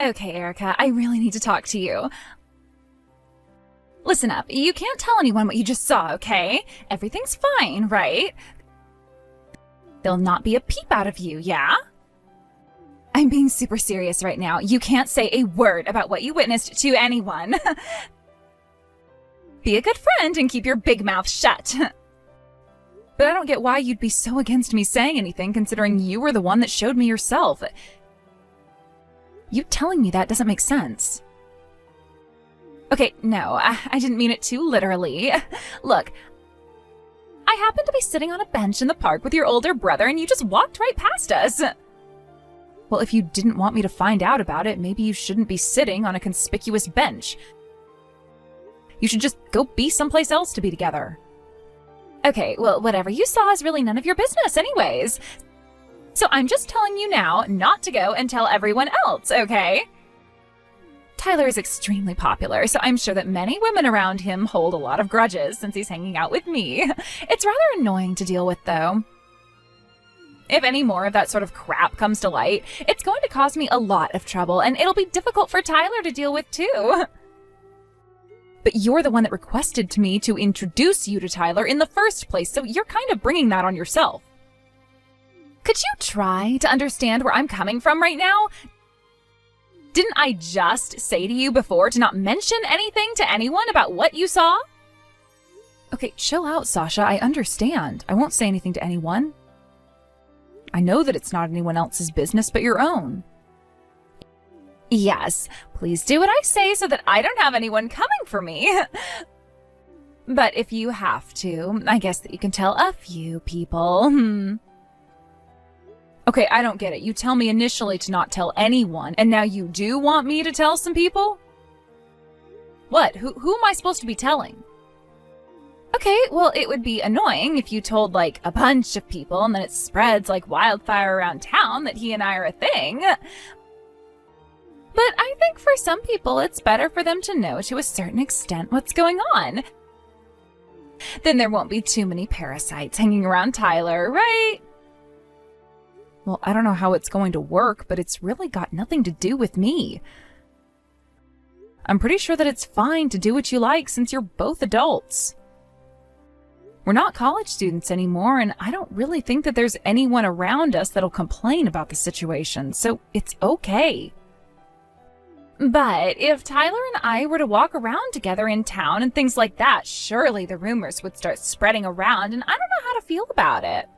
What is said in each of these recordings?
Okay, Erica, I really need to talk to you. Listen up, you can't tell anyone what you just saw, okay? Everything's fine, right? There'll not be a peep out of you, yeah? I'm being super serious right now. You can't say a word about what you witnessed to anyone. Be a good friend and keep your big mouth shut. But I don't get why you'd be so against me saying anything, considering you were the one that showed me yourself. You telling me that doesn't make sense. Okay, no, I didn't mean it too literally. Look, I happened to be sitting on a bench in the park with your older brother and you just walked right past us. Well, if you didn't want me to find out about it, maybe you shouldn't be sitting on a conspicuous bench. You should just go be someplace else to be together. Okay, well, whatever you saw is really none of your business anyways. So I'm just telling you now not to go and tell everyone else, okay? Tyler is extremely popular, so I'm sure that many women around him hold a lot of grudges since he's hanging out with me. It's rather annoying to deal with, though. If any more of that sort of crap comes to light, it's going to cause me a lot of trouble, and it'll be difficult for Tyler to deal with, too. But you're the one that requested to me to introduce you to Tyler in the first place, so you're kind of bringing that on yourself. Could you try to understand where I'm coming from right now? Didn't I just say to you before to not mention anything to anyone about what you saw? Okay, chill out, Sasha. I understand. I won't say anything to anyone. I know that it's not anyone else's business but your own. Yes, please do what I say so that I don't have anyone coming for me. But if you have to, I guess that you can tell a few people. Okay, I don't get it. You tell me initially to not tell anyone, and now you do want me to tell some people? What? Who am I supposed to be telling? Okay, well, it would be annoying if you told, like, a bunch of people and then it spreads like wildfire around town that he and I are a thing. But I think for some people, it's better for them to know to a certain extent what's going on. Then there won't be too many parasites hanging around Tyler, right? Well, I don't know how it's going to work, but it's really got nothing to do with me. I'm pretty sure that it's fine to do what you like since you're both adults. We're not college students anymore, and I don't really think that there's anyone around us that'll complain about the situation, so it's okay. But if Tyler and I were to walk around together in town and things like that, surely the rumors would start spreading around, and I don't know how to feel about it.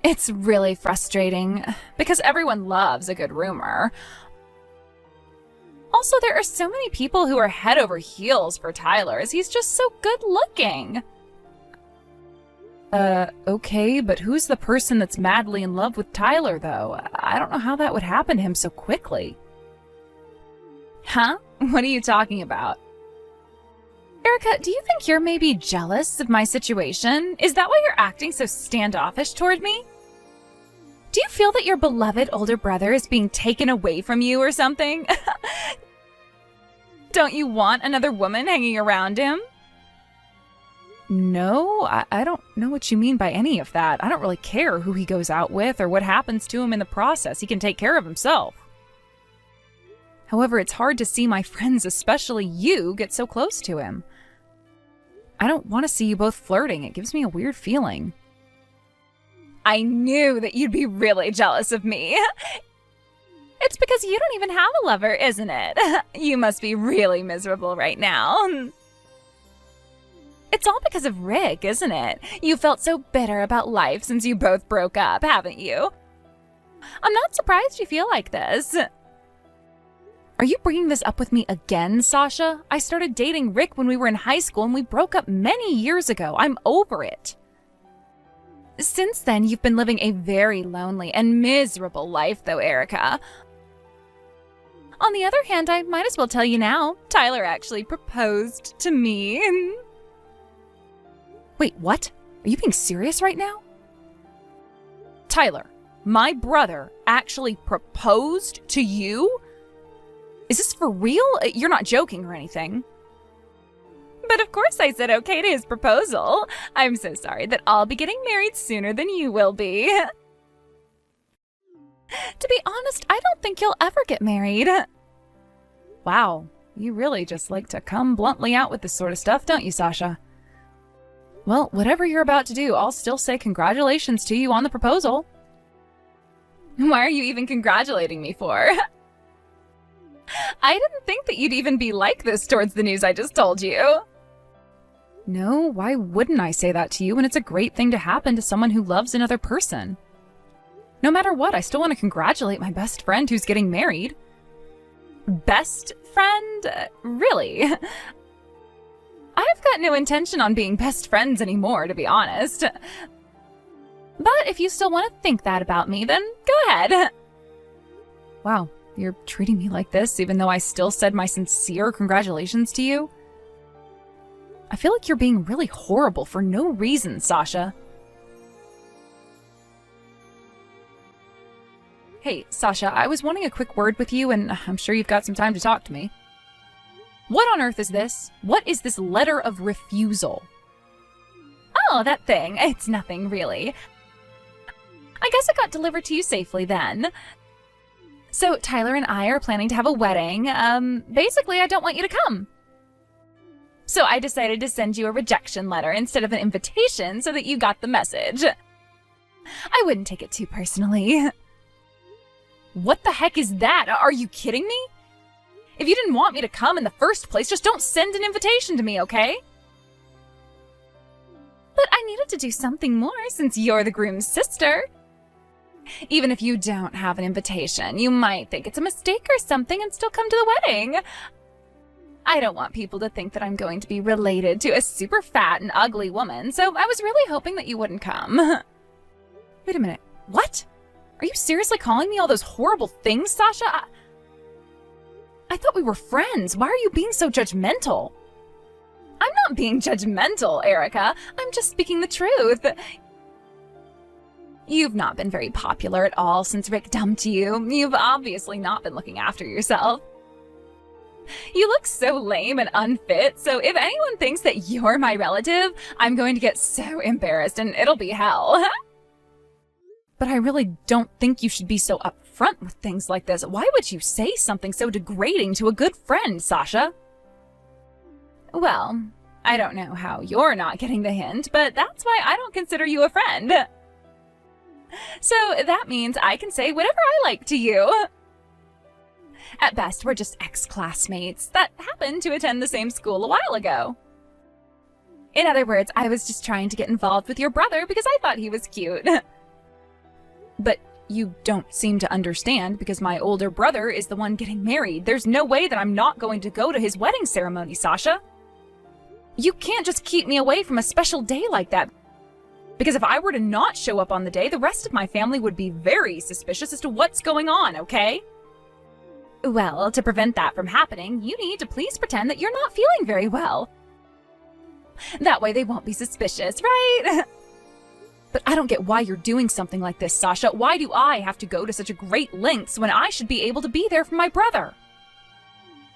It's really frustrating, because everyone loves a good rumor. Also, there are so many people who are head over heels for Tyler, as he's just so good looking. Okay, but who's the person that's madly in love with Tyler, though? I don't know how that would happen to him so quickly. Huh? What are you talking about? Erica, do you think you're maybe jealous of my situation? Is that why you're acting so standoffish toward me? Do you feel that your beloved older brother is being taken away from you or something? Don't you want another woman hanging around him? No, I don't know what you mean by any of that. I don't really care who he goes out with or what happens to him in the process. He can take care of himself. However, it's hard to see my friends, especially you, get so close to him. I don't want to see you both flirting. It gives me a weird feeling. I knew that you'd be really jealous of me. It's because you don't even have a lover, isn't it? You must be really miserable right now. It's all because of Rick, isn't it? You felt so bitter about life since you both broke up, haven't you? I'm not surprised you feel like this. Are you bringing this up with me again, Sasha? I started dating Rick when we were in high school and we broke up many years ago. I'm over it. Since then, you've been living a very lonely and miserable life, though, Erica. On the other hand, I might as well tell you now, Tyler actually proposed to me. Wait, what? Are you being serious right now? Tyler, my brother actually proposed to you? Is this for real? You're not joking or anything. But of course I said okay to his proposal. I'm so sorry that I'll be getting married sooner than you will be. To be honest, I don't think you'll ever get married. Wow, you really just like to come bluntly out with this sort of stuff, don't you, Sasha? Well, whatever you're about to do, I'll still say congratulations to you on the proposal. Why are you even congratulating me for? I didn't think that you'd even be like this towards the news I just told you. No, why wouldn't I say that to you when it's a great thing to happen to someone who loves another person? No matter what, I still want to congratulate my best friend who's getting married. Best friend? Really? I've got no intention on being best friends anymore, to be honest. But if you still want to think that about me, then go ahead. Wow, you're treating me like this, even though I still said my sincere congratulations to you? I feel like you're being really horrible for no reason, Sasha. Hey, Sasha, I was wanting a quick word with you, and I'm sure you've got some time to talk to me. What on earth is this? What is this letter of refusal? Oh, that thing. It's nothing, really. I guess it got delivered to you safely then. So, Tyler and I are planning to have a wedding. Basically, I don't want you to come. So I decided to send you a rejection letter instead of an invitation so that you got the message. I wouldn't take it too personally. What the heck is that? Are you kidding me? If you didn't want me to come in the first place, just don't send an invitation to me, okay? But I needed to do something more since you're the groom's sister. Even if you don't have an invitation, you might think it's a mistake or something and still come to the wedding. I don't want people to think that I'm going to be related to a super fat and ugly woman, so I was really hoping that you wouldn't come. Wait a minute. What? Are you seriously calling me all those horrible things, Sasha? I thought we were friends. Why are you being so judgmental? I'm not being judgmental, Erica. I'm just speaking the truth. You've not been very popular at all since Rick dumped you. You've obviously not been looking after yourself. You look so lame and unfit, so if anyone thinks that you're my relative, I'm going to get so embarrassed and it'll be hell. But I really don't think you should be so upfront with things like this. Why would you say something so degrading to a good friend, Sasha? Well, I don't know how you're not getting the hint, but that's why I don't consider you a friend. So that means I can say whatever I like to you. At best, we're just ex-classmates that happened to attend the same school a while ago. In other words, I was just trying to get involved with your brother because I thought he was cute. But you don't seem to understand because my older brother is the one getting married. There's no way that I'm not going to go to his wedding ceremony, Sasha. You can't just keep me away from a special day like that. Because if I were to not show up on the day, the rest of my family would be very suspicious as to what's going on, okay? Well, to prevent that from happening, you need to please pretend that you're not feeling very well. That way they won't be suspicious, right? But I don't get why you're doing something like this, Sasha. Why do I have to go to such a great lengths when I should be able to be there for my brother?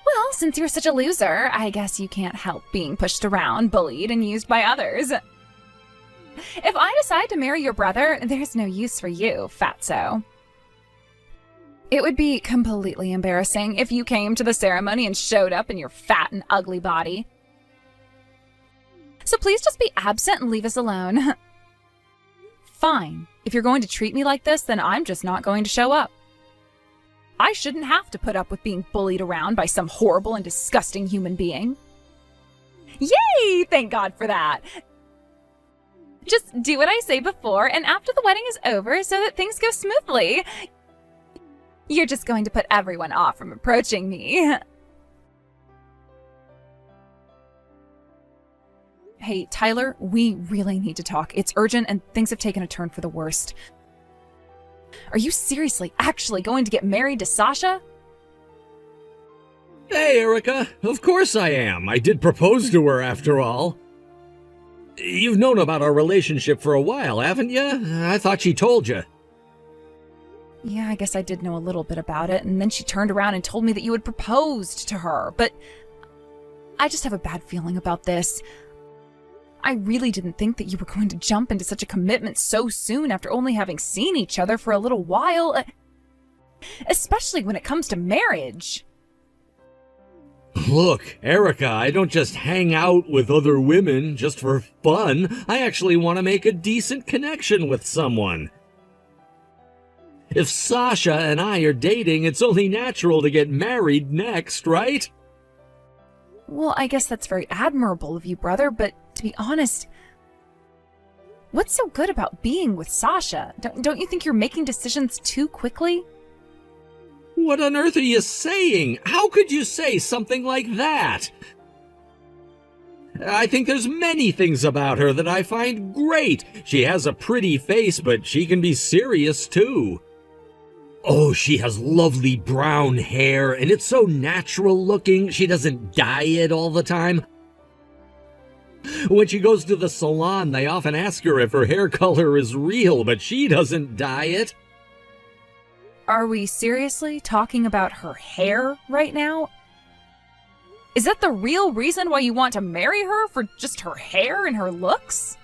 Well, since you're such a loser, I guess you can't help being pushed around, bullied, and used by others. If I decide to marry your brother, there's no use for you, fatso. It would be completely embarrassing if you came to the ceremony and showed up in your fat and ugly body. So please just be absent and leave us alone. Fine. If you're going to treat me like this, then I'm just not going to show up. I shouldn't have to put up with being bullied around by some horrible and disgusting human being. Yay! Thank God for that. Just do what I say before, and after the wedding is over so that things go smoothly. You're just going to put everyone off from approaching me. Hey, Tyler, we really need to talk. It's urgent and things have taken a turn for the worst. Are you seriously actually going to get married to Sasha? Hey, Erica. Of course I am. I did propose to her after all. You've known about our relationship for a while, haven't you? I thought she told you. Yeah, I guess I did know a little bit about it, and then she turned around and told me that you had proposed to her, but I just have a bad feeling about this. I really didn't think that you were going to jump into such a commitment so soon after only having seen each other for a little while. especially when it comes to marriage. Look, Erica, I don't just hang out with other women just for fun. I actually want to make a decent connection with someone. If Sasha and I are dating, it's only natural to get married next, right? Well, I guess that's very admirable of you, brother, but to be honest, what's so good about being with Sasha? Don't you think you're making decisions too quickly? What on earth are you saying? How could you say something like that? I think there's many things about her that I find great. She has a pretty face, but she can be serious too. Oh, she has lovely brown hair, and it's so natural looking. She doesn't dye it all the time. When she goes to the salon, they often ask her if her hair color is real, but she doesn't dye it. Are we seriously talking about her hair right now? Is that the real reason why you want to marry her, for just her hair and her looks?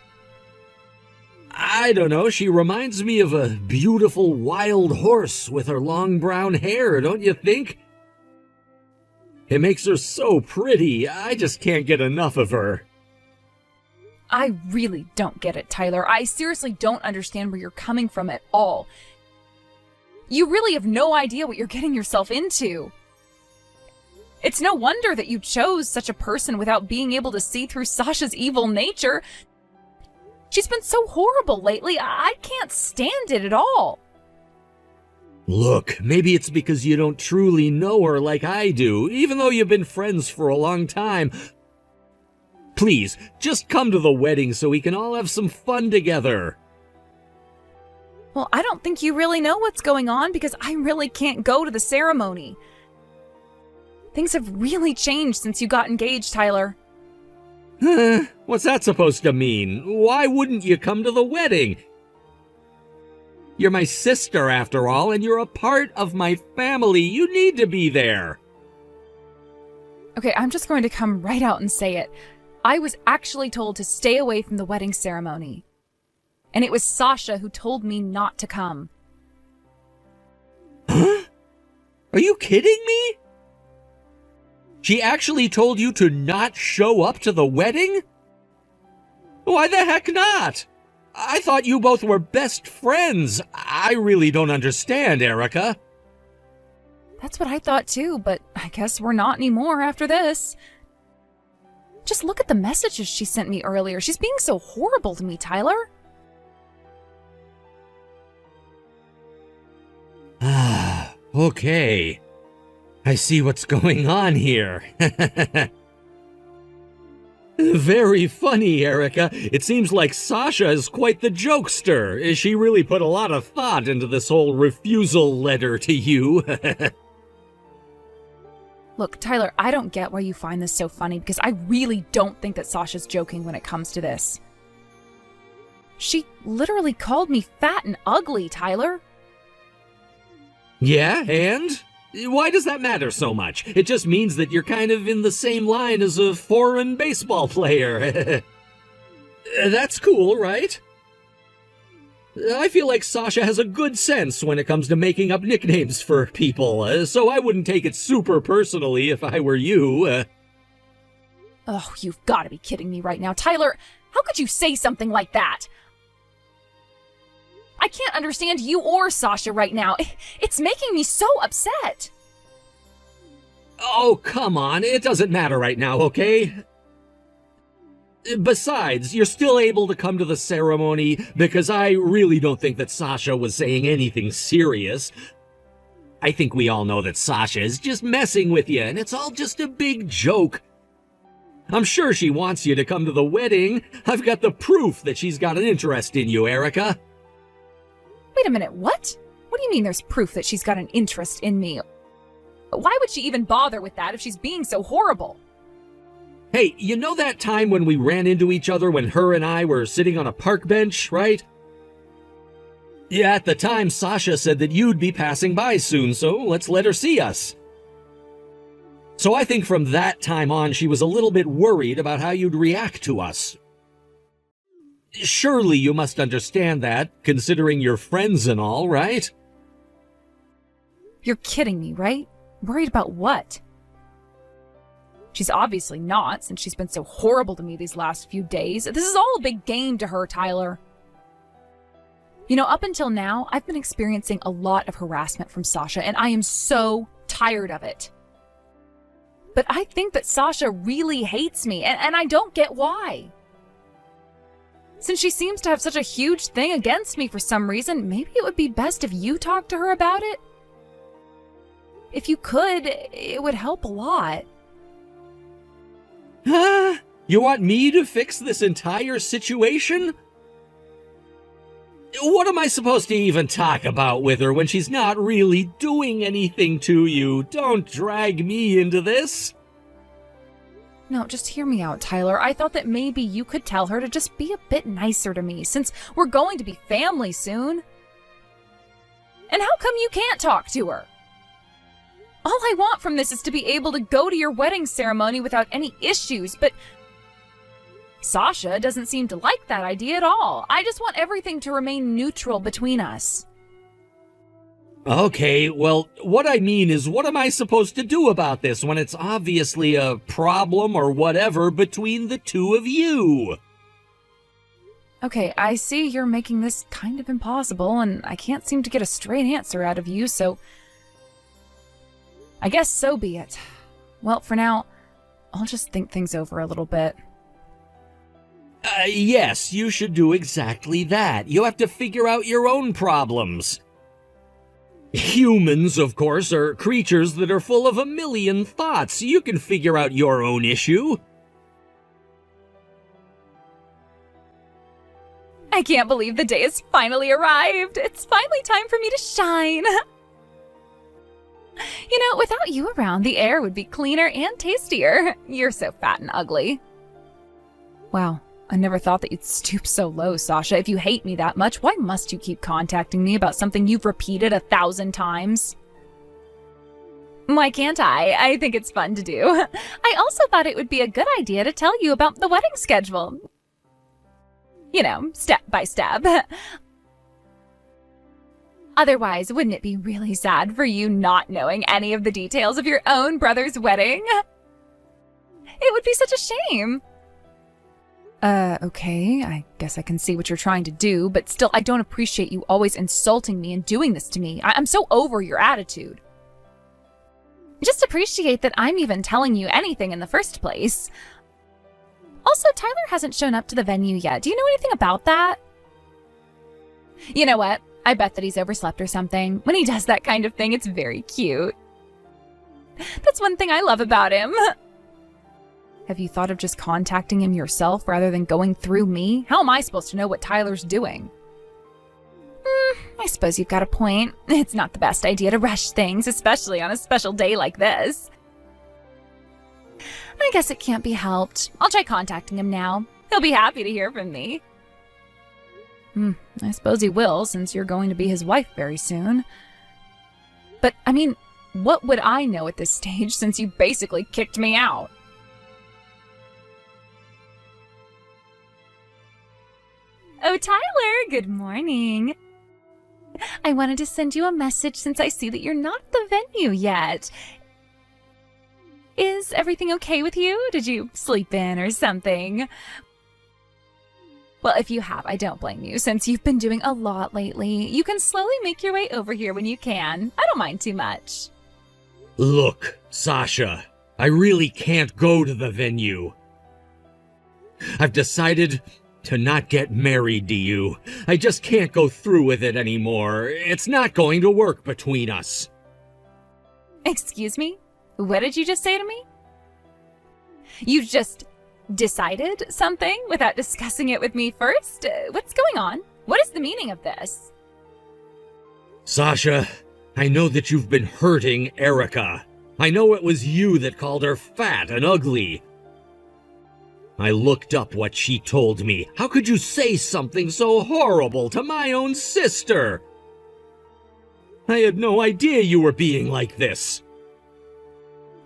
I don't know, she reminds me of a beautiful wild horse with her long brown hair, don't you think? It makes her so pretty, I just can't get enough of her. I really don't get it, Tyler. I seriously don't understand where you're coming from at all. You really have no idea what you're getting yourself into. It's no wonder that you chose such a person without being able to see through Sasha's evil nature. She's been so horrible lately, I can't stand it at all. Look, maybe it's because you don't truly know her like I do, even though you've been friends for a long time. Please, just come to the wedding so we can all have some fun together. Well, I don't think you really know what's going on because I really can't go to the ceremony. Things have really changed since you got engaged, Tyler. What's that supposed to mean? Why wouldn't you come to the wedding? You're my sister, after all, and you're a part of my family. You need to be there. Okay, I'm just going to come right out and say it. I was actually told to stay away from the wedding ceremony. And it was Sasha who told me not to come. Huh? Are you kidding me? She actually told you to not show up to the wedding? Why the heck not? I thought you both were best friends. I really don't understand, Erica. That's what I thought too, but I guess we're not anymore after this. Just look at the messages she sent me earlier. She's being so horrible to me, Tyler. Okay. I see what's going on here. Very funny, Erica. It seems like Sasha is quite the jokester. She really put a lot of thought into this whole refusal letter to you. Look, Tyler, I don't get why you find this so funny because I really don't think that Sasha's joking when it comes to this. She literally called me fat and ugly, Tyler. Yeah, and? Why does that matter so much? It just means that you're kind of in the same line as a foreign baseball player. That's cool, right? I feel like Sasha has a good sense when it comes to making up nicknames for people, so I wouldn't take it super personally if I were you. Oh, you've got to be kidding me right now. Tyler, how could you say something like that? I can't understand you or Sasha right now. It's making me so upset. Oh, come on. It doesn't matter right now, okay? Besides, you're still able to come to the ceremony because I really don't think that Sasha was saying anything serious. I think we all know that Sasha is just messing with you, and it's all just a big joke. I'm sure she wants you to come to the wedding. I've got the proof that she's got an interest in you, Erica. Wait a minute, what? What do you mean there's proof that she's got an interest in me? Why would she even bother with that if she's being so horrible? Hey, you know that time when we ran into each other when her and I were sitting on a park bench, right? Yeah, at the time, Sasha said that you'd be passing by soon, so let's let her see us. So I think from that time on, she was a little bit worried about how you'd react to us. Surely you must understand that, considering you're friends and all, right? You're kidding me, right? Worried about what? She's obviously not, since she's been so horrible to me these last few days. This is all a big game to her, Tyler. You know, up until now, I've been experiencing a lot of harassment from Sasha, and I am so tired of it. But I think that Sasha really hates me, and I don't get why. Since she seems to have such a huge thing against me for some reason, maybe it would be best if you talked to her about it? If you could, it would help a lot. Huh? You want me to fix this entire situation? What am I supposed to even talk about with her when she's not really doing anything to you? Don't drag me into this. No, just hear me out, Tyler. I thought that maybe you could tell her to just be a bit nicer to me, since we're going to be family soon. And how come you can't talk to her? All I want from this is to be able to go to your wedding ceremony without any issues, but Sasha doesn't seem to like that idea at all. I just want everything to remain neutral between us. Okay, well, what I mean is, what am I supposed to do about this when it's obviously a problem or whatever between the two of you? Okay, I see you're making this kind of impossible, and I can't seem to get a straight answer out of you, so I guess so be it. Well, for now, I'll just think things over a little bit. Yes, you should do exactly that. You have to figure out your own problems. Humans, of course, are creatures that are full of a million thoughts. You can figure out your own issue. I can't believe the day has finally arrived. It's finally time for me to shine. You know, without you around, the air would be cleaner and tastier. You're so fat and ugly. Wow, I never thought that you'd stoop so low, Sasha. If you hate me that much, why must you keep contacting me about something you've repeated 1,000 times? Why can't I? I think it's fun to do. I also thought it would be a good idea to tell you about the wedding schedule. You know, step by step. Otherwise, wouldn't it be really sad for you not knowing any of the details of your own brother's wedding? It would be such a shame. Okay, I guess I can see what you're trying to do, but still, I don't appreciate you always insulting me and doing this to me. I'm so over your attitude. Just appreciate that I'm even telling you anything in the first place. Also, Tyler hasn't shown up to the venue yet. Do you know anything about that? You know what? I bet that he's overslept or something. When he does that kind of thing, it's very cute. That's one thing I love about him. Have you thought of just contacting him yourself rather than going through me? How am I supposed to know what Tyler's doing? I suppose you've got a point. It's not the best idea to rush things, especially on a special day like this. I guess it can't be helped. I'll try contacting him now. He'll be happy to hear from me. I suppose he will, since you're going to be his wife very soon. But, I mean, what would I know at this stage since you basically kicked me out? Oh, Tyler, good morning. I wanted to send you a message since I see that you're not at the venue yet. Is everything okay with you? Did you sleep in or something? Well, if you have, I don't blame you, since you've been doing a lot lately. You can slowly make your way over here when you can. I don't mind too much. Look, Sasha, I really can't go to the venue. I've decided to not get married to you. I just can't go through with it anymore. It's not going to work between us. Excuse me? What did you just say to me? You just decided something without discussing it with me first? What's going on? What is the meaning of this? Sasha, I know that you've been hurting Erica. I know it was you that called her fat and ugly. I looked up what she told me. How could you say something so horrible to my own sister? I had no idea you were being like this.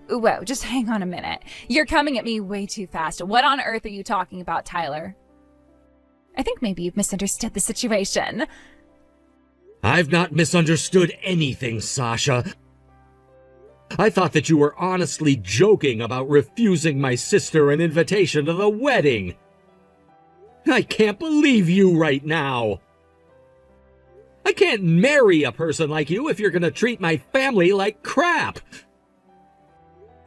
Whoa, just hang on a minute. You're coming at me way too fast. What on earth are you talking about, Tyler? I think maybe you've misunderstood the situation. I've not misunderstood anything, Sasha. I thought that you were honestly joking about refusing my sister an invitation to the wedding. I can't believe you right now. I can't marry a person like you if you're gonna treat my family like crap.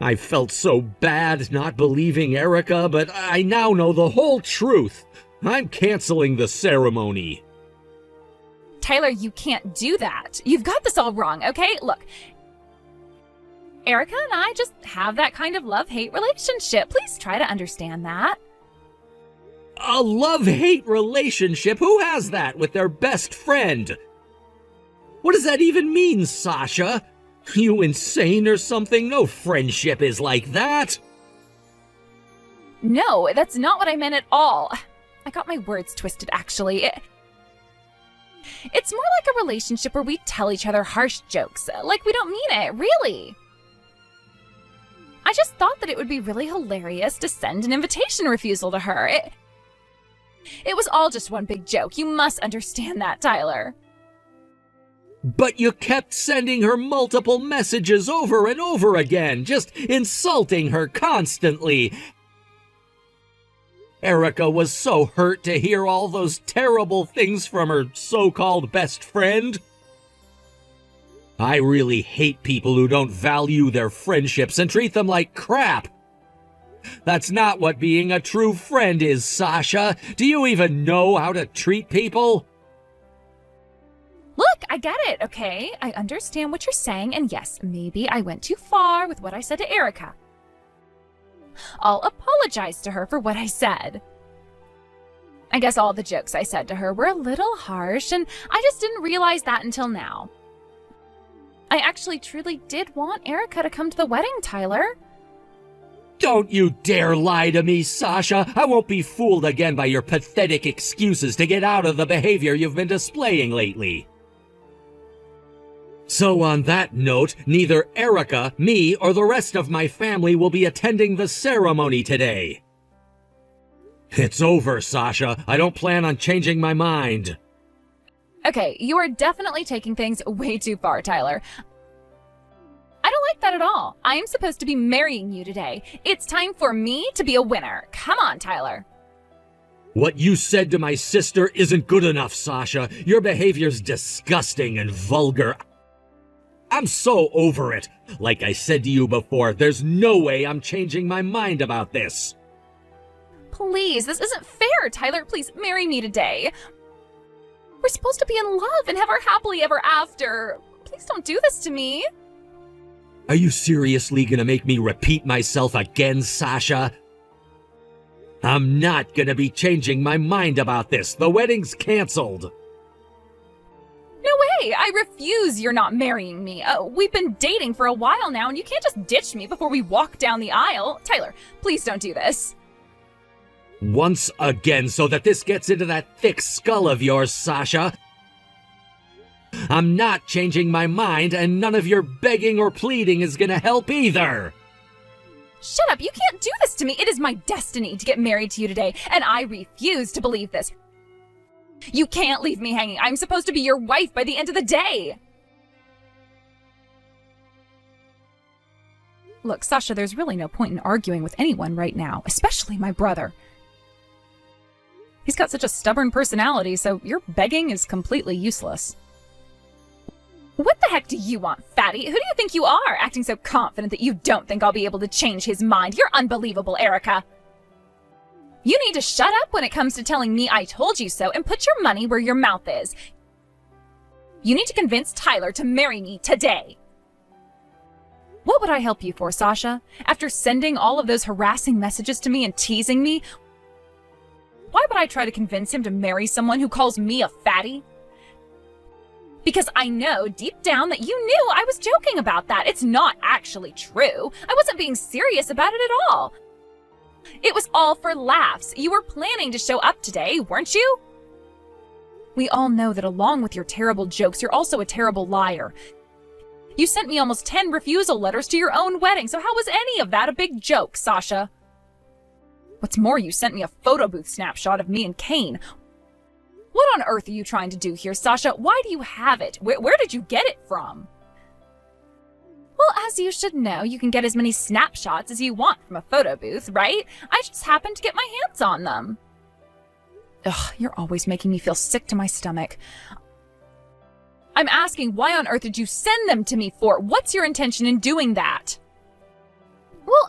I felt so bad not believing Erica, but I now know the whole truth. I'm canceling the ceremony. Tyler, you can't do that. You've got this all wrong, okay? Look, Erica and I just have that kind of love-hate relationship. Please try to understand that. A love-hate relationship? Who has that with their best friend? What does that even mean, Sasha? You insane or something? No friendship is like that. No, that's not what I meant at all. I got my words twisted, actually. It's more like a relationship where we tell each other harsh jokes, like we don't mean it, really. I just thought that it would be really hilarious to send an invitation refusal to her. It was all just one big joke. You must understand that, Tyler. But you kept sending her multiple messages over and over again, just insulting her constantly. Erica was so hurt to hear all those terrible things from her so-called best friend. I really hate people who don't value their friendships and treat them like crap. That's not what being a true friend is, Sasha. Do you even know how to treat people? Look, I get it, okay? I understand what you're saying, and yes, maybe I went too far with what I said to Erica. I'll apologize to her for what I said. I guess all the jokes I said to her were a little harsh, and I just didn't realize that until now. I actually truly did want Erica to come to the wedding, Tyler. Don't you dare lie to me, Sasha. I won't be fooled again by your pathetic excuses to get out of the behavior you've been displaying lately. So on that note, neither Erica, me, or the rest of my family will be attending the ceremony today. It's over, Sasha. I don't plan on changing my mind. Okay, you are definitely taking things way too far, Tyler. I don't like that at all. I am supposed to be marrying you today. It's time for me to be a winner. Come on, Tyler. What you said to my sister isn't good enough, Sasha. Your behavior's disgusting and vulgar. I'm so over it. Like I said to you before, there's no way I'm changing my mind about this. Please, this isn't fair, Tyler. Please marry me today. We're supposed to be in love and have our happily ever after. Please don't do this to me. Are you seriously gonna make me repeat myself again, Sasha? I'm not gonna be changing my mind about this. The wedding's canceled. No way! I refuse you're not marrying me. We've been dating for a while now, and you can't just ditch me before we walk down the aisle. Tyler, please don't do this. Once again, so that this gets into that thick skull of yours, Sasha. I'm not changing my mind, and none of your begging or pleading is gonna help either. Shut up, you can't do this to me. It is my destiny to get married to you today, and I refuse to believe this. You can't leave me hanging. I'm supposed to be your wife by the end of the day. Look, Sasha, there's really no point in arguing with anyone right now, especially my brother. He's got such a stubborn personality, so your begging is completely useless. What the heck do you want, fatty? Who do you think you are, acting so confident that you don't think I'll be able to change his mind? You're unbelievable, Erica. You need to shut up when it comes to telling me I told you so and put your money where your mouth is. You need to convince Tyler to marry me today. What would I help you for, Sasha? After sending all of those harassing messages to me and teasing me, why would I try to convince him to marry someone who calls me a fatty? Because I know deep down that you knew I was joking about that. It's not actually true. I wasn't being serious about it at all. It was all for laughs. You were planning to show up today, weren't you? We all know that along with your terrible jokes, you're also a terrible liar. You sent me almost 10 refusal letters to your own wedding, so how was any of that a big joke, Sasha? What's more, you sent me a photo booth snapshot of me and Kane. What on earth are you trying to do here, Sasha? Why do you have it? Where did you get it from? Well, as you should know, you can get as many snapshots as you want from a photo booth, right? I just happened to get my hands on them. Ugh, you're always making me feel sick to my stomach. I'm asking, why on earth did you send them to me for? What's your intention in doing that? Well,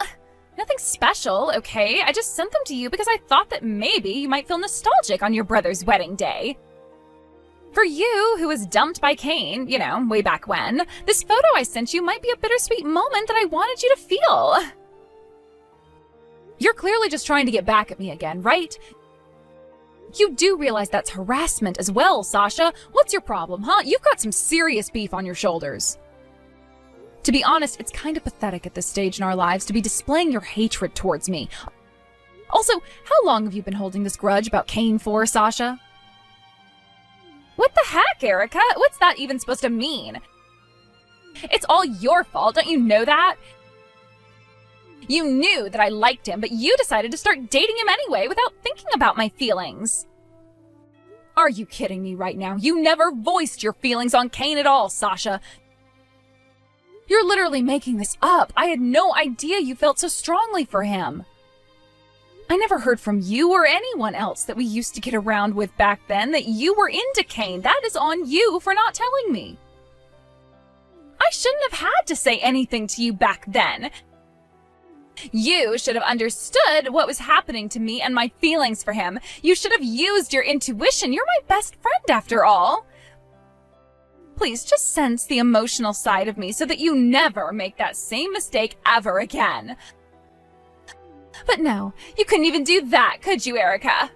nothing special, okay? I just sent them to you because I thought that maybe you might feel nostalgic on your brother's wedding day. For you, who was dumped by Cain, you know, way back when, this photo I sent you might be a bittersweet moment that I wanted you to feel. You're clearly just trying to get back at me again, right? You do realize that's harassment as well, Sasha. What's your problem, huh? You've got some serious beef on your shoulders. To be honest, it's kind of pathetic at this stage in our lives to be displaying your hatred towards me. Also, how long have you been holding this grudge about Cain for, Sasha? What the heck, Erica? What's that even supposed to mean? It's all your fault, don't you know that? You knew that I liked him, but you decided to start dating him anyway without thinking about my feelings. Are you kidding me right now? You never voiced your feelings on Cain at all, Sasha. You're literally making this up. I had no idea you felt so strongly for him. I never heard from you or anyone else that we used to get around with back then that you were into Cain. That is on you for not telling me. I shouldn't have had to say anything to you back then. You should have understood what was happening to me and my feelings for him. You should have used your intuition. You're my best friend after all. Please just sense the emotional side of me so that you never make that same mistake ever again. But no, you couldn't even do that, could you, Erica?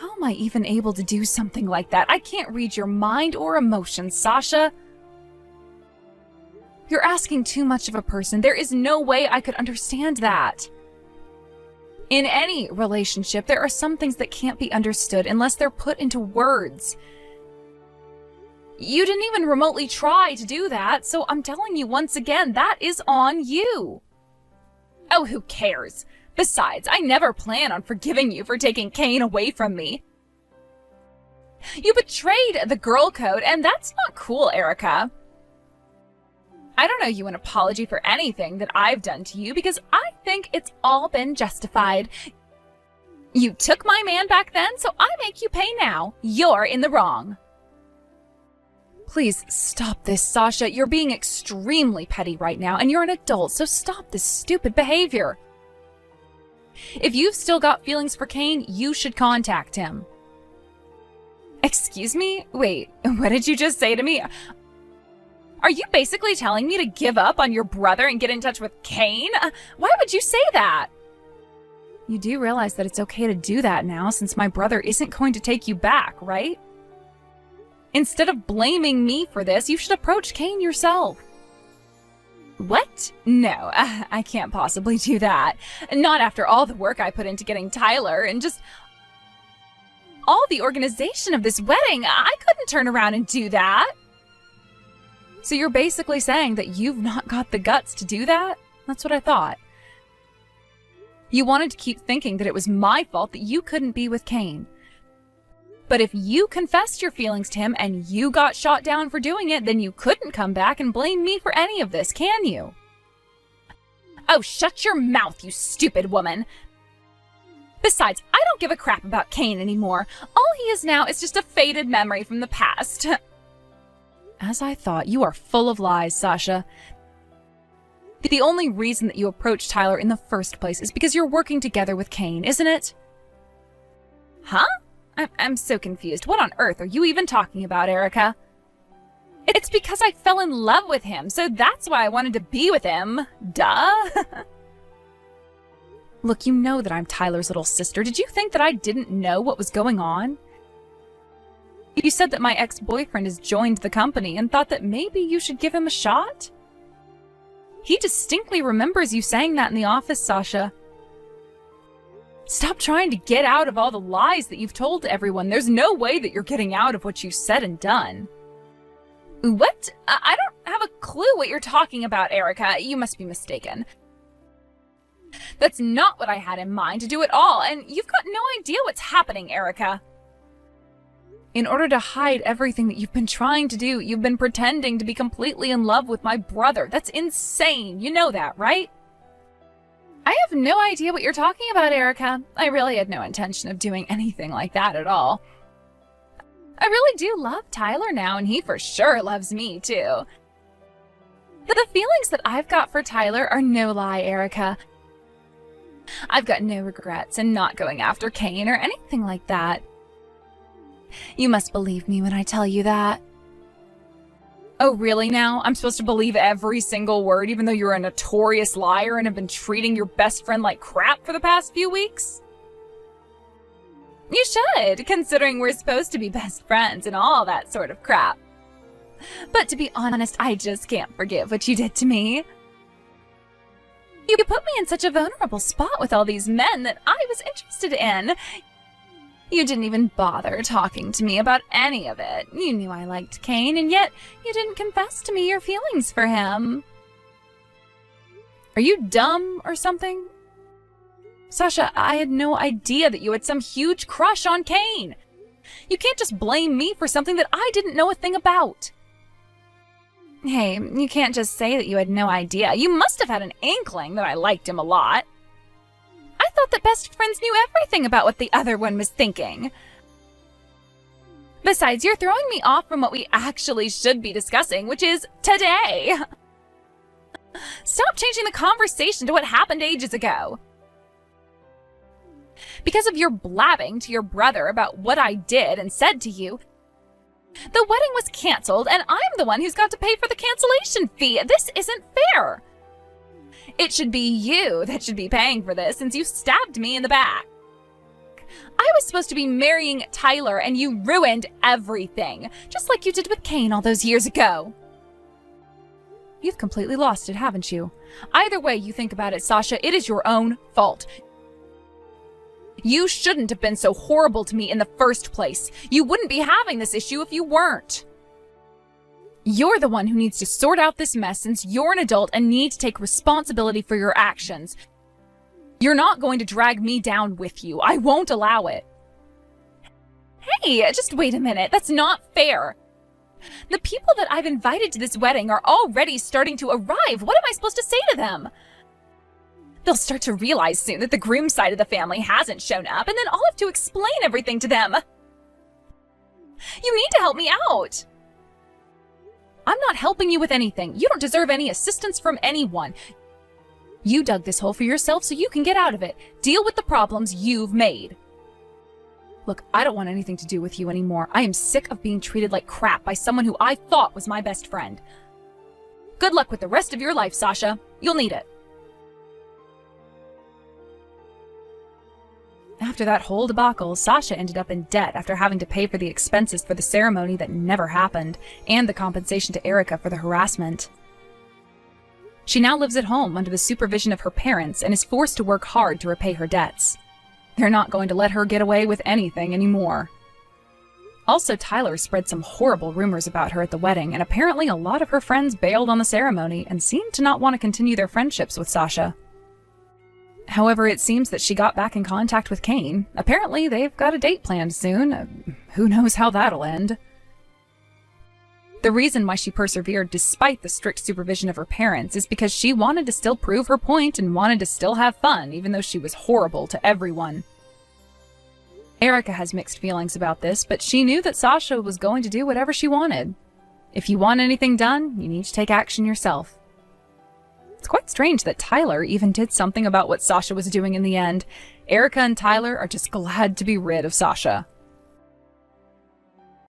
How am I even able to do something like that? I can't read your mind or emotions, Sasha. You're asking too much of a person. There is no way I could understand that. In any relationship, there are some things that can't be understood unless they're put into words. You didn't even remotely try to do that, so I'm telling you once again, that is on you. Oh, who cares? Besides, I never plan on forgiving you for taking Cain away from me. You betrayed the girl code, and that's not cool, Erica. I don't owe you an apology for anything that I've done to you because I think it's all been justified. You took my man back then, so I make you pay now. You're in the wrong. Please stop this, Sasha. You're being extremely petty right now, and you're an adult, so stop this stupid behavior. If you've still got feelings for Cain, you should contact him. Excuse me? Wait, what did you just say to me? Are you basically telling me to give up on your brother and get in touch with Cain? Why would you say that? You do realize that it's okay to do that now since my brother isn't going to take you back, right? Instead of blaming me for this, you should approach Cain yourself. What? No, I can't possibly do that. Not after all the work I put into getting Tyler and just all the organization of this wedding. I couldn't turn around and do that. So you're basically saying that you've not got the guts to do that? That's what I thought. You wanted to keep thinking that it was my fault that you couldn't be with Cain. But if you confessed your feelings to him and you got shot down for doing it, then you couldn't come back and blame me for any of this, can you? Oh, shut your mouth, you stupid woman. Besides, I don't give a crap about Cain anymore. All he is now is just a faded memory from the past. As I thought, you are full of lies, Sasha. The only reason that you approached Tyler in the first place is because you're working together with Cain, isn't it? Huh? I'm so confused. What on earth are you even talking about, Erica? It's because I fell in love with him, so that's why I wanted to be with him. Duh. Look, you know that I'm Tyler's little sister. Did you think that I didn't know what was going on? You said that my ex-boyfriend has joined the company and thought that maybe you should give him a shot? He distinctly remembers you saying that in the office, Sasha. Stop trying to get out of all the lies that you've told everyone. There's no way that you're getting out of what you said and done. What? I don't have a clue what you're talking about, Erica. You must be mistaken. That's not what I had in mind to do at all, and you've got no idea what's happening, Erica. In order to hide everything that you've been trying to do, you've been pretending to be completely in love with my brother. That's insane. You know that, right? I have no idea what you're talking about, Erica. I really had no intention of doing anything like that at all. I really do love Tyler now, and he for sure loves me, too. The feelings that I've got for Tyler are no lie, Erica. I've got no regrets in not going after Kane or anything like that. You must believe me when I tell you that. Oh, really now? I'm supposed to believe every single word, even though you're a notorious liar and have been treating your best friend like crap for the past few weeks? You should, considering we're supposed to be best friends and all that sort of crap. But to be honest, I just can't forgive what you did to me. You put me in such a vulnerable spot with all these men that I was interested in. You didn't even bother talking to me about any of it. You knew I liked Kane, and yet you didn't confess to me your feelings for him. Are you dumb or something? Sasha, I had no idea that you had some huge crush on Kane. You can't just blame me for something that I didn't know a thing about. Hey, you can't just say that you had no idea. You must have had an inkling that I liked him a lot. I thought that best friends knew everything about what the other one was thinking. Besides, you're throwing me off from what we actually should be discussing, which is today. Stop changing the conversation to what happened ages ago. Because of your blabbing to your brother about what I did and said to you, the wedding was canceled, and I'm the one who's got to pay for the cancellation fee. This isn't fair. It should be you that should be paying for this, since you stabbed me in the back. I was supposed to be marrying Tyler, and you ruined everything, just like you did with Kane all those years ago. You've completely lost it, haven't you? Either way you think about it, Sasha, it is your own fault. You shouldn't have been so horrible to me in the first place. You wouldn't be having this issue if you weren't. You're the one who needs to sort out this mess since you're an adult and need to take responsibility for your actions. You're not going to drag me down with you. I won't allow it. Hey, just wait a minute. That's not fair. The people that I've invited to this wedding are already starting to arrive. What am I supposed to say to them? They'll start to realize soon that the groom's side of the family hasn't shown up, and then I'll have to explain everything to them. You need to help me out. I'm not helping you with anything. You don't deserve any assistance from anyone. You dug this hole for yourself so you can get out of it. Deal with the problems you've made. Look, I don't want anything to do with you anymore. I am sick of being treated like crap by someone who I thought was my best friend. Good luck with the rest of your life, Sasha. You'll need it. After that whole debacle, Sasha ended up in debt after having to pay for the expenses for the ceremony that never happened, and the compensation to Erica for the harassment. She now lives at home under the supervision of her parents and is forced to work hard to repay her debts. They're not going to let her get away with anything anymore. Also, Tyler spread some horrible rumors about her at the wedding, and apparently a lot of her friends bailed on the ceremony and seemed to not want to continue their friendships with Sasha. However, it seems that she got back in contact with Kane. Apparently, they've got a date planned soon. Who knows how that'll end? The reason why she persevered despite the strict supervision of her parents is because she wanted to still prove her point and wanted to still have fun, even though she was horrible to everyone. Erica has mixed feelings about this, but she knew that Sasha was going to do whatever she wanted. If you want anything done, you need to take action yourself. It's quite strange that Tyler even did something about what Sasha was doing in the end. Erica and Tyler are just glad to be rid of Sasha.